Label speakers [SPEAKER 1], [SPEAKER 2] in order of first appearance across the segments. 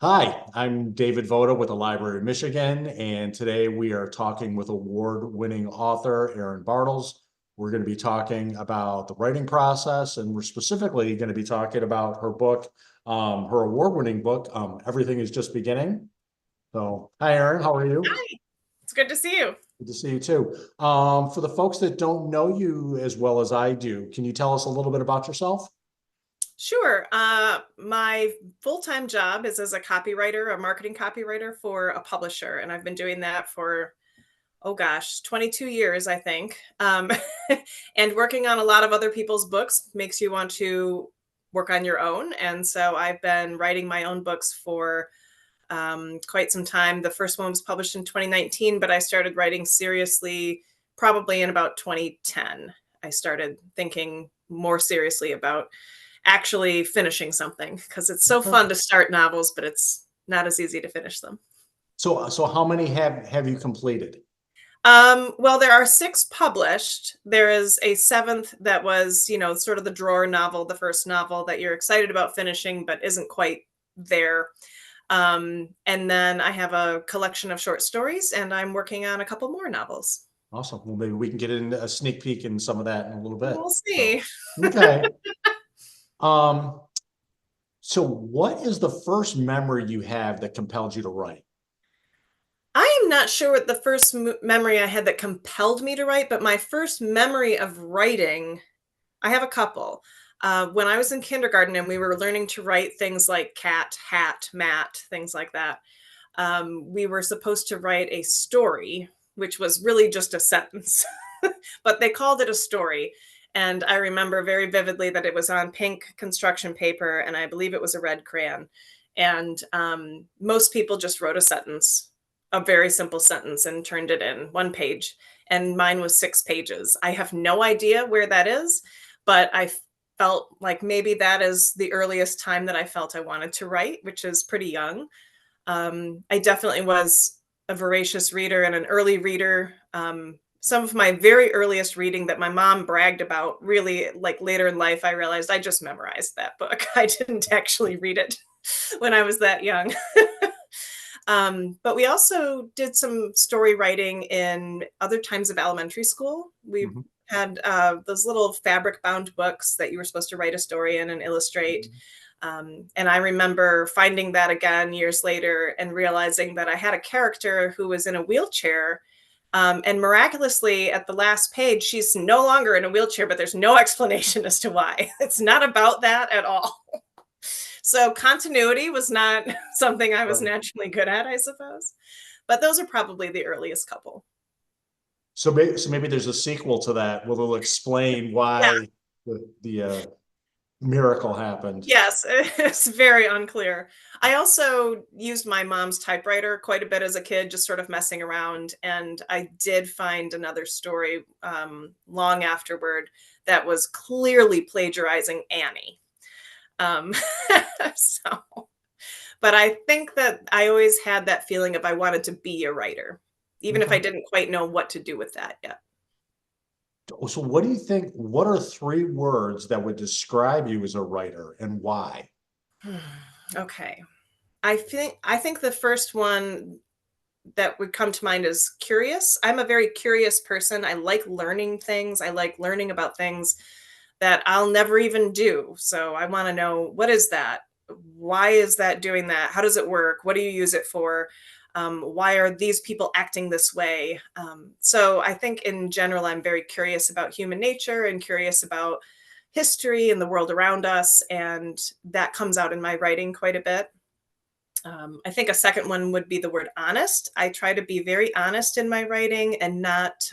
[SPEAKER 1] Hi, I'm David Votta with the Library of Michigan, and today we are talking with award-winning author Erin Bartels. We're going to be talking about the writing process, and we're specifically going to be talking about her book, her award-winning book, Everything is Just Beginning. So, hi, Erin, how are you?
[SPEAKER 2] Hi, it's good to see you.
[SPEAKER 1] Good to see you too. For the folks that don't know you as well as I do, can you tell us a little bit about yourself?
[SPEAKER 2] Sure. My full-time job is as a copywriter, a marketing copywriter for a publisher, and I've been doing that for, oh gosh, 22 years, I think. And working on a lot of other people's books makes you want to work on your own. And so I've been writing my own books for quite some time. The first one was published in 2019, but I started writing seriously probably in about 2010. I started thinking more seriously about actually finishing something because it's so
[SPEAKER 1] Okay.
[SPEAKER 2] fun to start novels, but it's not as easy to finish them.
[SPEAKER 1] So how many have you completed?
[SPEAKER 2] Well, there are six published. There is a seventh that was, sort of the drawer novel, the first novel that you're excited about finishing, but isn't quite there. And then I have a collection of short stories, and I'm working on a couple more novels.
[SPEAKER 1] Awesome. Well, maybe we can get in a sneak peek in some of that in a little bit.
[SPEAKER 2] We'll see.
[SPEAKER 1] So, okay. Um, so what is the first memory you have that compelled you to write?
[SPEAKER 2] I am not sure what the first memory I had that compelled me to write, but my first memory of writing, I have a couple. When I was in kindergarten and we were learning to write things like cat, hat, mat, things like that, we were supposed to write a story, which was really just a sentence, but they called it a story. And I remember very vividly that it was on pink construction paper, and I believe it was a red crayon. And most people just wrote a sentence, a very simple sentence, and turned it in one page. And mine was 6 pages. I have no idea where that is, but I felt like maybe that is the earliest time that I felt I wanted to write, which is pretty young. I definitely was a voracious reader and an early reader. Some of my very earliest reading that my mom bragged about, really like later in life, I realized I just memorized that book. I didn't actually read it when I was that young. But we also did some story writing in other times of elementary school. We
[SPEAKER 1] Mhm.
[SPEAKER 2] had those little fabric bound books that you were supposed to write a story in and illustrate. And I remember finding that again years later and realizing that I had a character who was in a wheelchair. And miraculously, at the last page, she's no longer in a wheelchair, but there's no explanation as to why. It's not about that at all. So continuity was not something I was
[SPEAKER 1] Right.
[SPEAKER 2] naturally good at, I suppose. But those are probably the earliest couple.
[SPEAKER 1] So maybe there's a sequel to that where they'll explain
[SPEAKER 2] Yeah.
[SPEAKER 1] why the miracle happened.
[SPEAKER 2] Yes, it's very unclear. I also used my mom's typewriter quite a bit as a kid, just sort of messing around. And I did find another story long afterward that was clearly plagiarizing Annie. Um, so, but I think that I always had that feeling of I wanted to be a writer, even if I
[SPEAKER 1] Okay.
[SPEAKER 2] didn't quite know what to do with that yet.
[SPEAKER 1] So what do you think? What are three words that would describe you as a writer and why?
[SPEAKER 2] Okay. I think the first one that would come to mind is curious. I'm a very curious person. I like learning things. I like learning about things that I'll never even do. So I want to know, what is that? Why is that doing that? How does it work? What do you use it for? Why are these people acting this way? So I think in general, I'm very curious about human nature and curious about history and the world around us. And that comes out in my writing quite a bit. I think a second one would be the word honest. I try to be very honest in my writing and not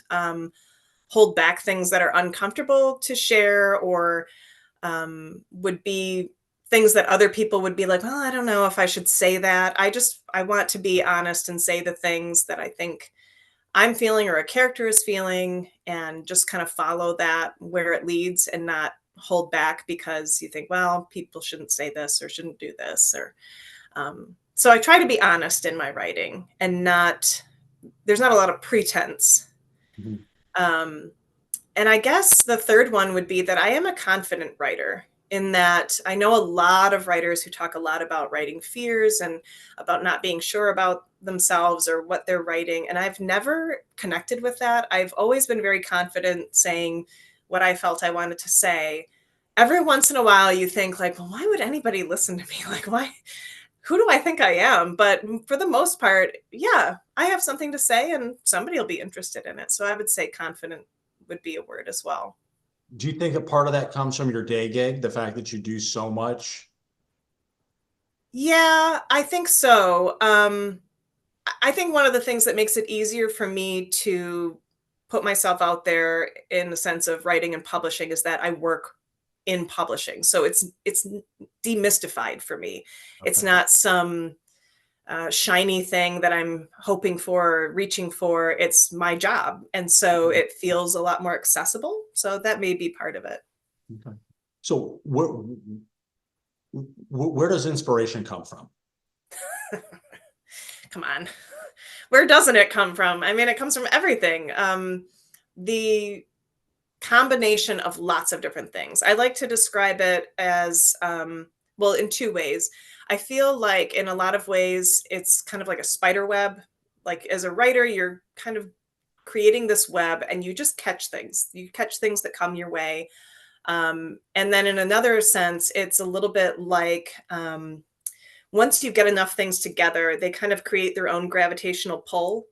[SPEAKER 2] hold back things that are uncomfortable to share, or would be things that other people would be like, well, I don't know if I should say that. I want to be honest and say the things that I think I'm feeling or a character is feeling, and just kind of follow that where it leads and not hold back because you think, well, people shouldn't say this or shouldn't do this. Or so I try to be honest in my writing and not, there's not a lot of pretense.
[SPEAKER 1] Mhm.
[SPEAKER 2] Um, and I guess the third one would be that I am a confident writer. in that I know a lot of writers who talk a lot about writing fears and about not being sure about themselves or what they're writing. And I've never connected with that. I've always been very confident saying what I felt I wanted to say. Every once in a while, you think, like, well, why would anybody listen to me? Like, why? Who do I think I am? But for the most part, yeah, I have something to say and somebody will be interested in it. So I would say confident would be a word as well.
[SPEAKER 1] Do you think a part of that comes from your day gig, the fact that you do so much?
[SPEAKER 2] Yeah, I think so. I think one of the things that makes it easier for me to put myself out there in the sense of writing and publishing is that I work in publishing. So it's demystified for me. It's
[SPEAKER 1] Okay.
[SPEAKER 2] not some shiny thing that I'm hoping for, or reaching for. It's my job, and so it feels a lot more accessible. So that may be part of it.
[SPEAKER 1] Okay. So where does inspiration come from?
[SPEAKER 2] Come on. Where doesn't it come from? I mean, it comes from everything. The combination of lots of different things. I like to describe it as, well, in two ways. I feel like in a lot of ways, it's kind of like a spider web. Like as a writer, you're kind of creating this web and you just catch things. You catch things that come your way. And then in another sense, it's a little bit like, once you get enough things together, they kind of create their own gravitational pull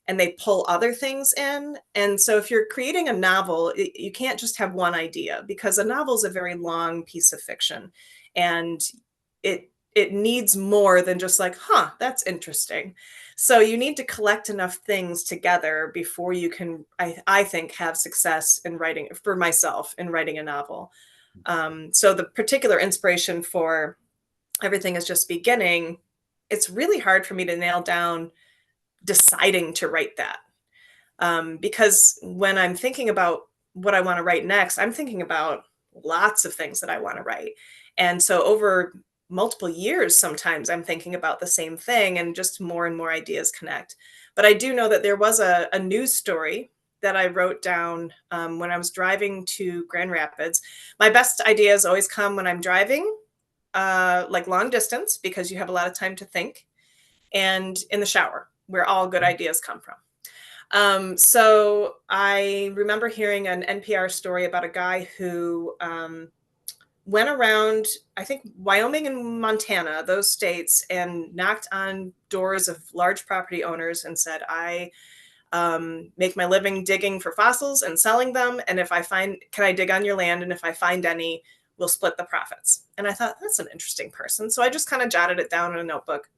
[SPEAKER 2] and they pull other things in. And so if you're creating a novel, you can't just have one idea because a novel is a very long piece of fiction and it needs more than just like, huh, that's interesting. So you need to collect enough things together before you can, I think, have success in writing for myself in writing a novel. So the particular inspiration for everything is just beginning, it's really hard for me to nail down deciding to write that. Because when I'm thinking about what I want to write next, I'm thinking about lots of things that I want to write. And so over multiple years, sometimes I'm thinking about the same thing and just more and more ideas connect. But I do know that there was a news story that I wrote down when I was driving to Grand Rapids. My best ideas always come when I'm driving, like long distance, because you have a lot of time to think, and in the shower, where all good ideas come from. So I remember hearing an NPR story about a guy who went around, I think, Wyoming and Montana, those states, and knocked on doors of large property owners and said, I make my living digging for fossils and selling them. And if I find, can I dig on your land? And if I find any, we'll split the profits. And I thought, that's an interesting person. So I just kind of jotted it down in a notebook.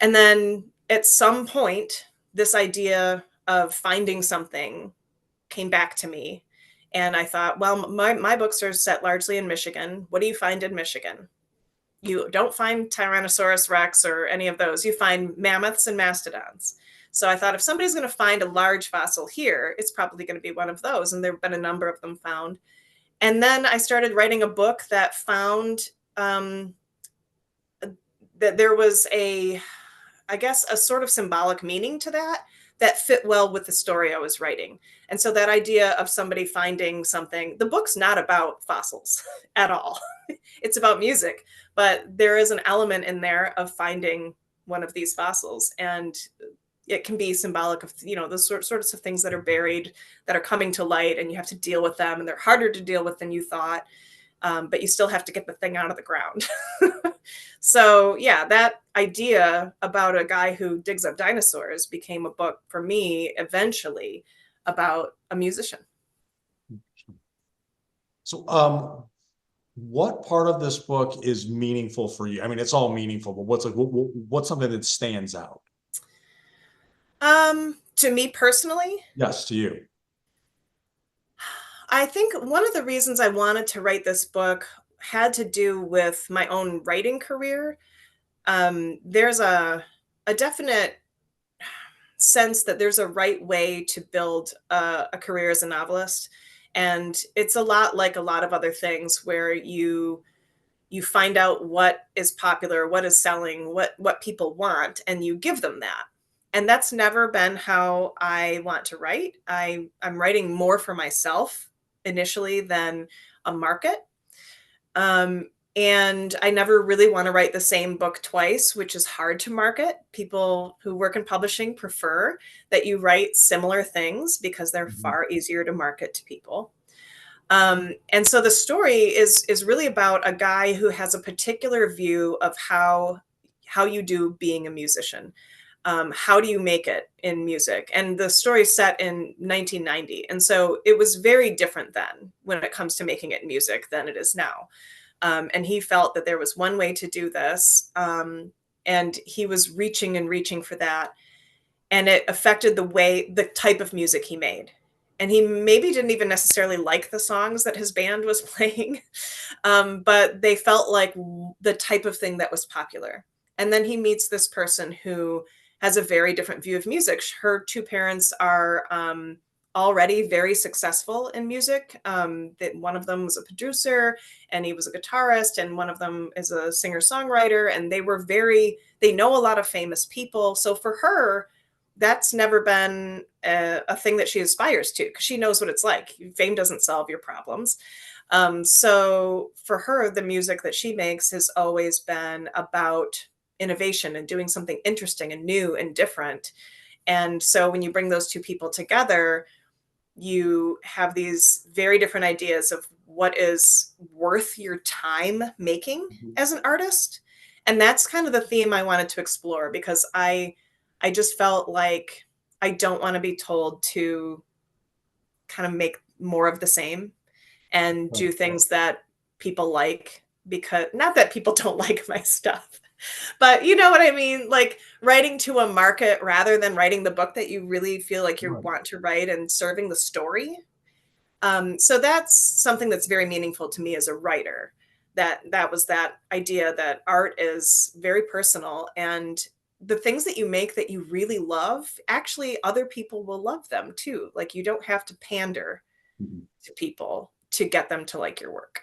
[SPEAKER 2] And then at some point, this idea of finding something came back to me. And I thought, well, my books are set largely in Michigan. What do you find in Michigan? You don't find Tyrannosaurus Rex or any of those. You find mammoths and mastodons. So I thought if somebody's going to find a large fossil here, it's probably going to be one of those. And there have been a number of them found. And then I started writing a book that found that there was I guess, a sort of symbolic meaning to that that fit well with the story I was writing. And so that idea of somebody finding something, the book's not about fossils at all. It's about music, but there is an element in there of finding one of these fossils. And it can be symbolic of, the sorts of things that are buried, that are coming to light, and you have to deal with them, and they're harder to deal with than you thought. But you still have to get the thing out of the ground. So yeah, that idea about a guy who digs up dinosaurs became a book for me eventually about a musician.
[SPEAKER 1] So, what part of this book is meaningful for you? I mean, it's all meaningful, but what's something that stands out?
[SPEAKER 2] To me personally,
[SPEAKER 1] Yes, to you.
[SPEAKER 2] I think one of the reasons I wanted to write this book had to do with my own writing career. There's a definite sense that there's a right way to build a career as a novelist, and it's a lot like a lot of other things where you find out what is popular, what is selling, what people want, and you give them that. And that's never been how I want to write. I'm writing more for myself initially than a market. Um, and I never really want to write the same book twice, which is hard to market. People who work in publishing prefer that you write similar things because they're
[SPEAKER 1] Mhm.
[SPEAKER 2] far easier to market to people. And so the story is really about a guy who has a particular view of how you do being a musician. How do you make it in music? And the story is set in 1990, and so it was very different then when it comes to making it in music than it is now. And he felt that there was one way to do this, and he was reaching and reaching for that, and it affected the type of music he made. And he maybe didn't even necessarily like the songs that his band was playing, but they felt like the type of thing that was popular. And then he meets this person who has a very different view of music. Her two parents are already very successful in music. That one of them was a producer, and he was a guitarist, and one of them is a singer songwriter. And they know a lot of famous people. So for her, that's never been a thing that she aspires to, because she knows what it's like. Fame doesn't solve your problems. So for her, the music that she makes has always been about innovation and doing something interesting and new and different. And so when you bring those two people together, you have these very different ideas of what is worth your time making
[SPEAKER 1] Mhm.
[SPEAKER 2] as an artist. And that's kind of the theme I wanted to explore, because I just felt like I don't want to be told to kind of make more of the same and
[SPEAKER 1] Right.
[SPEAKER 2] do things that people like, because not that people don't like my stuff, but you know what I mean? Like writing to a market rather than writing the book that you really feel like you
[SPEAKER 1] Right.
[SPEAKER 2] want to write and serving the story. So that's something that's very meaningful to me as a writer. That was that idea that art is very personal, and the things that you make that you really love, actually other people will love them too. Like you don't have to pander
[SPEAKER 1] Mhm.
[SPEAKER 2] to people to get them to like your work.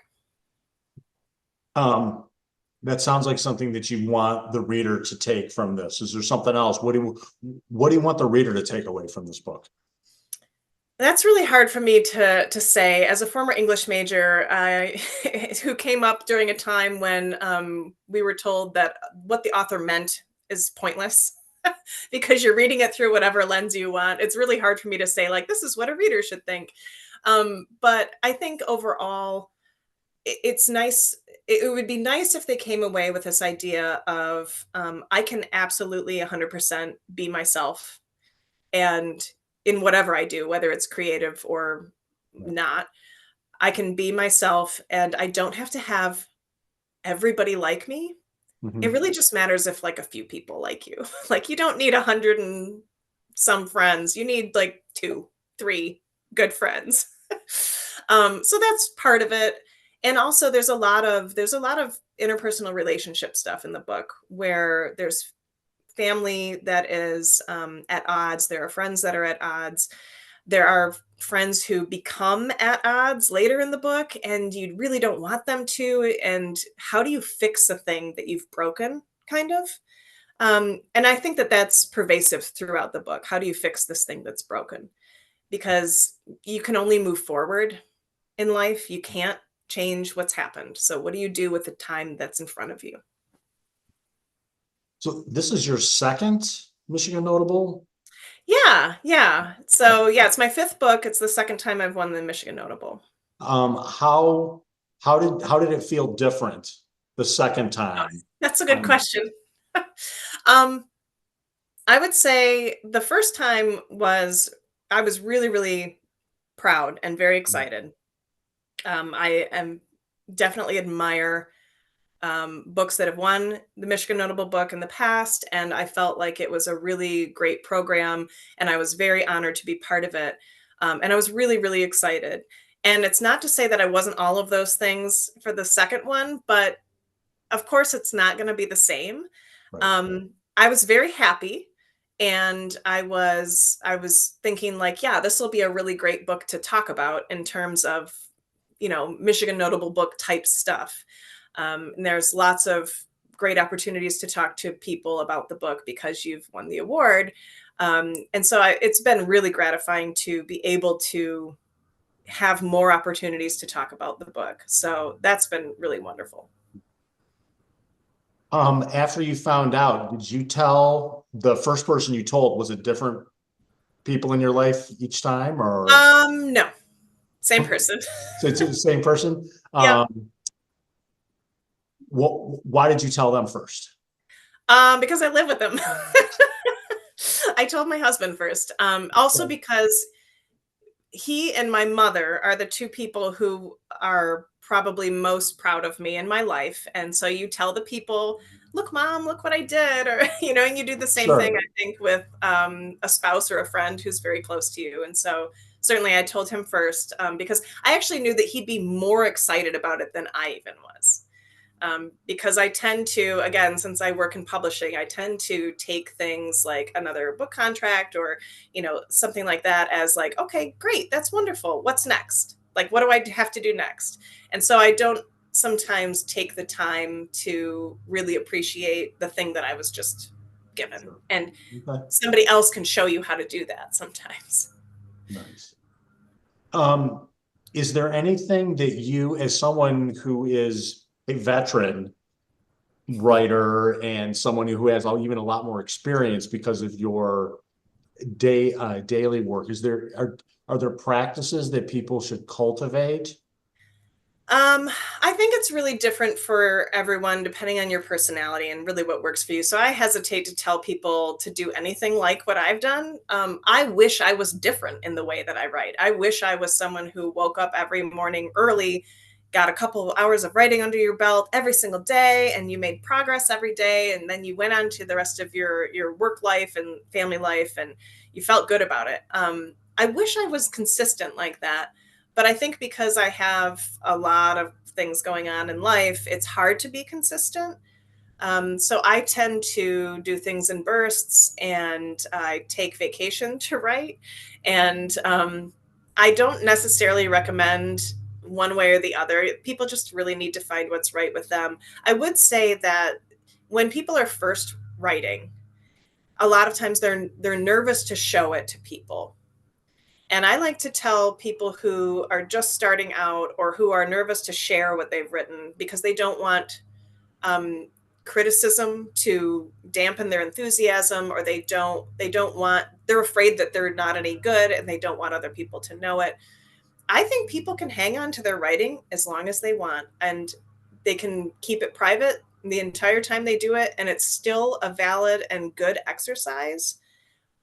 [SPEAKER 1] Um, that sounds like something that you want the reader to take from this. Is there something else? What do you want the reader to take away from this book?
[SPEAKER 2] That's really hard for me to say. As a former English major, I who came up during a time when we were told that what the author meant is pointless because you're reading it through whatever lens you want. It's really hard for me to say like this is what a reader should think. But I think overall, it's nice. It would be nice if they came away with this idea of I can absolutely 100% be myself, and in whatever I do, whether it's creative or
[SPEAKER 1] Right.
[SPEAKER 2] not, I can be myself and I don't have to have everybody like me. It
[SPEAKER 1] Mhm.
[SPEAKER 2] really just matters if like a few people like you. Like you don't need 100 and some friends. You need like 2, 3 good friends. So that's part of it. And also there's a lot of interpersonal relationship stuff in the book where there's family that is at odds. There are friends that are at odds. There are friends who become at odds later in the book, and you really don't want them to. And how do you fix the thing that you've broken, kind of? And I think that that's pervasive throughout the book. How do you fix this thing that's broken? Because you can only move forward in life. You can't change what's happened. So, what do you do with the time that's in front of you?
[SPEAKER 1] So this is your second Michigan Notable.
[SPEAKER 2] Yeah, yeah. So, yeah, it's my fifth book. It's the second time I've won the Michigan Notable.
[SPEAKER 1] How how did it feel different the second time?
[SPEAKER 2] That's a good
[SPEAKER 1] Um,
[SPEAKER 2] question. um, I would say the first time was I was really, really proud and very excited. I am definitely admire books that have won the Michigan Notable Book in the past, and I felt like it was a really great program, and I was very honored to be part of it. And I was really, really excited. And it's not to say that I wasn't all of those things for the second one, but of course, it's not going to be the same.
[SPEAKER 1] right.
[SPEAKER 2] I was very happy, and I was thinking like, yeah, this will be a really great book to talk about in terms of Michigan Notable Book type stuff. And there's lots of great opportunities to talk to people about the book because you've won the award. And so it's been really gratifying to be able to have more opportunities to talk about the book. So that's been really wonderful.
[SPEAKER 1] After you found out, did you tell the first person you told, was it different people in your life each time, or
[SPEAKER 2] No, same person.
[SPEAKER 1] so it's the same person?
[SPEAKER 2] Yep.
[SPEAKER 1] Why did you tell them first?
[SPEAKER 2] Because I live with them. I told my husband first. Also because he and my mother are the two people who are probably most proud of me in my life. And so you tell the people, look, mom, look what I did. Or, and you do the same thing,
[SPEAKER 1] Sure.
[SPEAKER 2] I think, with a spouse or a friend who's very close to you. And so certainly I told him first because I actually knew that he'd be more excited about it than I even was. Because I tend to, again, since I work in publishing, I tend to take things like another book contract or, something like that as like, okay, great, that's wonderful. What's next? Like, what do I have to do next? And so I don't sometimes take the time to really appreciate the thing that I was just given.
[SPEAKER 1] Sure.
[SPEAKER 2] And
[SPEAKER 1] Okay.
[SPEAKER 2] somebody else can show you how to do that sometimes.
[SPEAKER 1] Nice. Um, is there anything that you, as someone who is a veteran writer and someone who has even a lot more experience because of your daily work, are there practices that people should cultivate?
[SPEAKER 2] Um, I think it's really different for everyone depending on your personality and really what works for you. So I hesitate to tell people to do anything like what I've done. I wish I was different in the way that I write. I wish I was someone who woke up every morning early, got a couple of hours of writing under your belt every single day, and you made progress every day, and then you went on to the rest of your work life and family life, and you felt good about it. I wish I was consistent like that. But I think because I have a lot of things going on in life, it's hard to be consistent. So I tend to do things in bursts and I take vacation to write. And I don't necessarily recommend one way or the other. People just really need to find what's right with them. I would say that when people are first writing, a lot of times they're nervous to show it to people. And I like to tell people who are just starting out or who are nervous to share what they've written because they don't want um, criticism to dampen their enthusiasm, or they don't want, they're afraid that they're not any good and they don't want other people to know it. I think people can hang on to their writing as long as they want, and they can keep it private the entire time they do it, and it's still a valid and good exercise.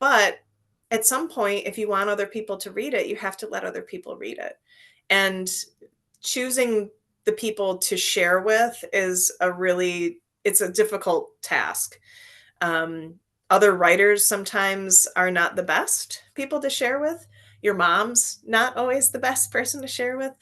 [SPEAKER 2] But at some point, if you want other people to read it, you have to let other people read it. And choosing the people to share with is it's a difficult task. Um, Other writers sometimes are not the best people to share with. Your mom's not always the best person to share with.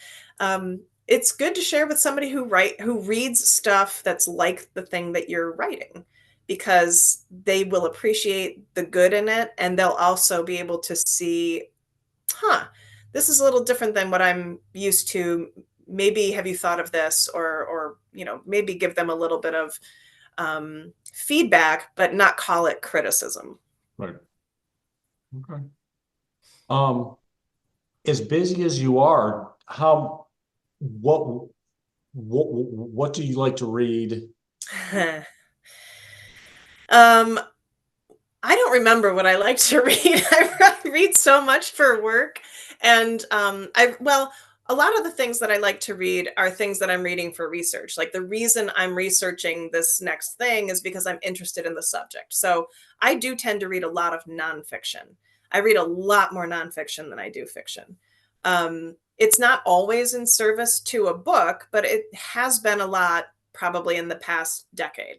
[SPEAKER 2] It's good to share with somebody who reads stuff that's like the thing that you're writing, because they will appreciate the good in it, and they'll also be able to see, huh, this is a little different than what I'm used to. Maybe have you thought of this, or maybe give them a little bit of feedback, but not call it criticism.
[SPEAKER 1] Right. Okay. Um, as busy as you are, what, what do you like to read?
[SPEAKER 2] um, I don't remember what I like to read. I read so much for work, and a lot of the things that I like to read are things that I'm reading for research. Like, the reason I'm researching this next thing is because I'm interested in the subject. So I do tend to read a lot of nonfiction. I read a lot more nonfiction than I do fiction. It's not always in service to a book, but it has been a lot probably in the past decade.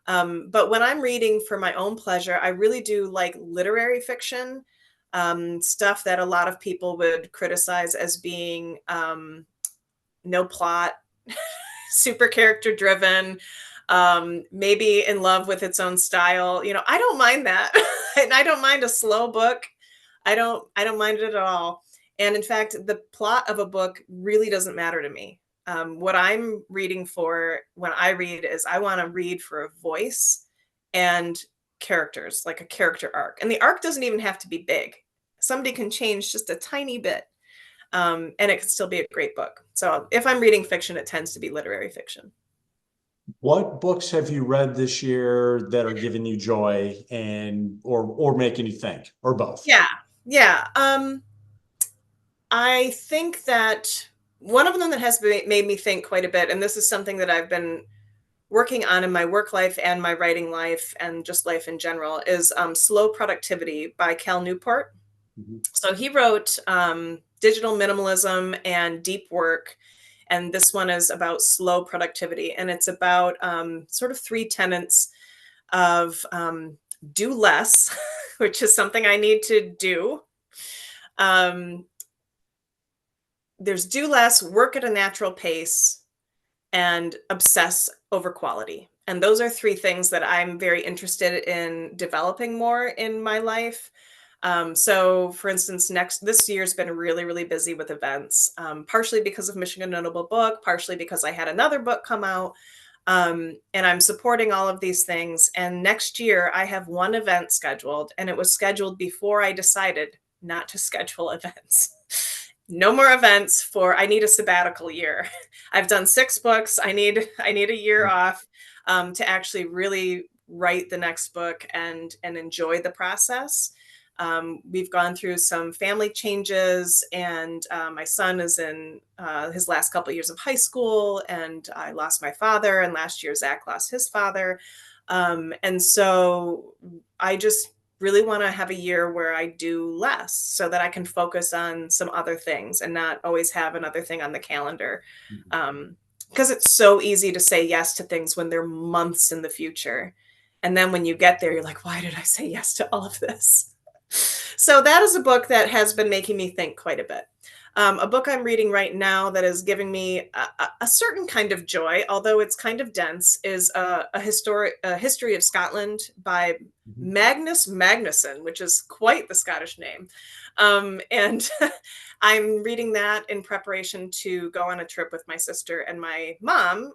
[SPEAKER 2] But when I'm reading for my own pleasure, I really do like literary fiction, stuff that a lot of people would criticize as being no plot, super character driven, maybe in love with its own style. I don't mind that. And I don't mind a slow book. I don't mind it at all. And in fact, the plot of a book really doesn't matter to me. What I'm reading for when I read is I want to read for a voice and characters, like a character arc. And the arc doesn't even have to be big. Somebody can change just a tiny bit. And it can still be a great book. So if I'm reading fiction, it tends to be literary fiction.
[SPEAKER 1] What books have you read this year that are giving you joy and or making you think, or both?
[SPEAKER 2] Yeah. Yeah. I think that one of them that has made me think quite a bit, and this is something that I've been working on in my work life and my writing life and just life in general, is Slow Productivity by Cal Newport.
[SPEAKER 1] Mhm.
[SPEAKER 2] So he wrote Digital Minimalism and Deep Work. And this one is about slow productivity. And it's about sort of three tenets of do less, which is something I need to do. Um, there's do less, work at a natural pace, and obsess over quality. And those are three things that I'm very interested in developing more in my life. So, for instance, this year's been really, really busy with events, partially because of Michigan Notable Book, partially because I had another book come out. And I'm supporting all of these things. And next year, I have one event scheduled, and it was scheduled before I decided not to schedule events. No more events for I need a sabbatical year. I've done 6 books. I need a year off to actually really write the next book and enjoy the process. We've gone through some family changes, and my son is in his last couple of years of high school, and I lost my father, and last year Zach lost his father. And so I just really want to have a year where I do less so that I can focus on some other things and not always have another thing on the calendar.
[SPEAKER 1] Mhm.
[SPEAKER 2] Because it's so easy to say yes to things when they're months in the future. And then when you get there, you're like, why did I say yes to all of this? So that is a book that has been making me think quite a bit. A book I'm reading right now that is giving me a certain kind of joy, although it's kind of dense, is a history of Scotland by
[SPEAKER 1] Mhm.
[SPEAKER 2] Magnus Magnusson, which is quite the Scottish name. And I'm reading that in preparation to go on a trip with my sister and my mom.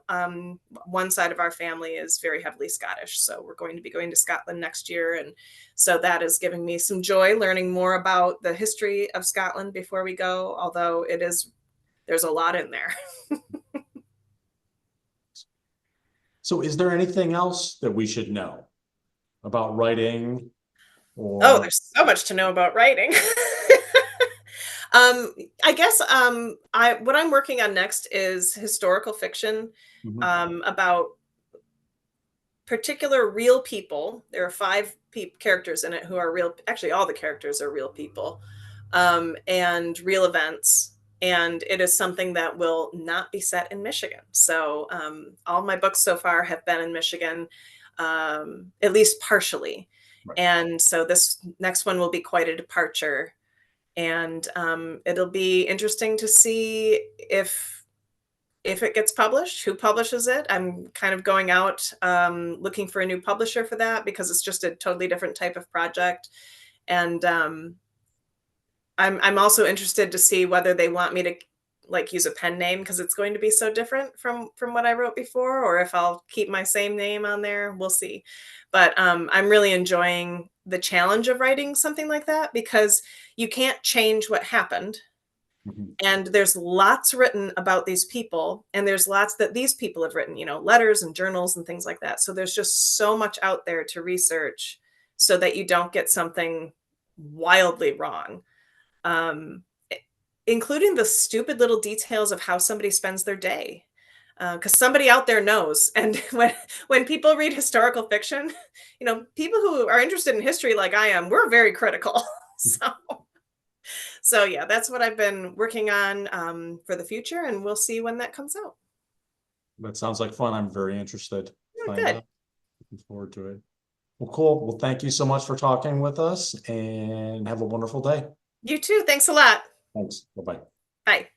[SPEAKER 2] One side of our family is very heavily Scottish, so we're going to be going to Scotland next year, and so that is giving me some joy learning more about the history of Scotland before we go, although there's a lot in there.
[SPEAKER 1] So is there anything else that we should know about writing
[SPEAKER 2] Oh,
[SPEAKER 1] or?
[SPEAKER 2] there's so much to know about writing. um, I guess I what I'm working on next is historical fiction
[SPEAKER 1] Mhm.
[SPEAKER 2] about particular real people. There are five characters in it who are real. Actually, all the characters are real people, and real events. And it is something that will not be set in Michigan. So all my books so far have been in Michigan, at least partially.
[SPEAKER 1] Right.
[SPEAKER 2] And so this next one will be quite a departure. And it'll be interesting to see if it gets published, who publishes it. I'm kind of going out looking for a new publisher for that because it's just a totally different type of project. And I'm also interested to see whether they want me to like use a pen name because it's going to be so different from what I wrote before, or if I'll keep my same name on there. We'll see. But I'm really enjoying the challenge of writing something like that because you can't change what happened,
[SPEAKER 1] Mhm.
[SPEAKER 2] and there's lots written about these people, and there's lots that these people have written, letters and journals and things like that. So there's just so much out there to research so that you don't get something wildly wrong, um, including the stupid little details of how somebody spends their day, because somebody out there knows. And when people read historical fiction, people who are interested in history like I am, we're very critical. So yeah, that's what I've been working on for the future, and we'll see when that comes out.
[SPEAKER 1] That sounds like fun. I'm very interested to
[SPEAKER 2] Oh,
[SPEAKER 1] find
[SPEAKER 2] good.
[SPEAKER 1] out. Looking forward to it. Well, cool. Well, thank you so much for talking with us and have a wonderful day.
[SPEAKER 2] You too. Thanks a lot.
[SPEAKER 1] Thanks. Bye-bye.
[SPEAKER 2] Bye.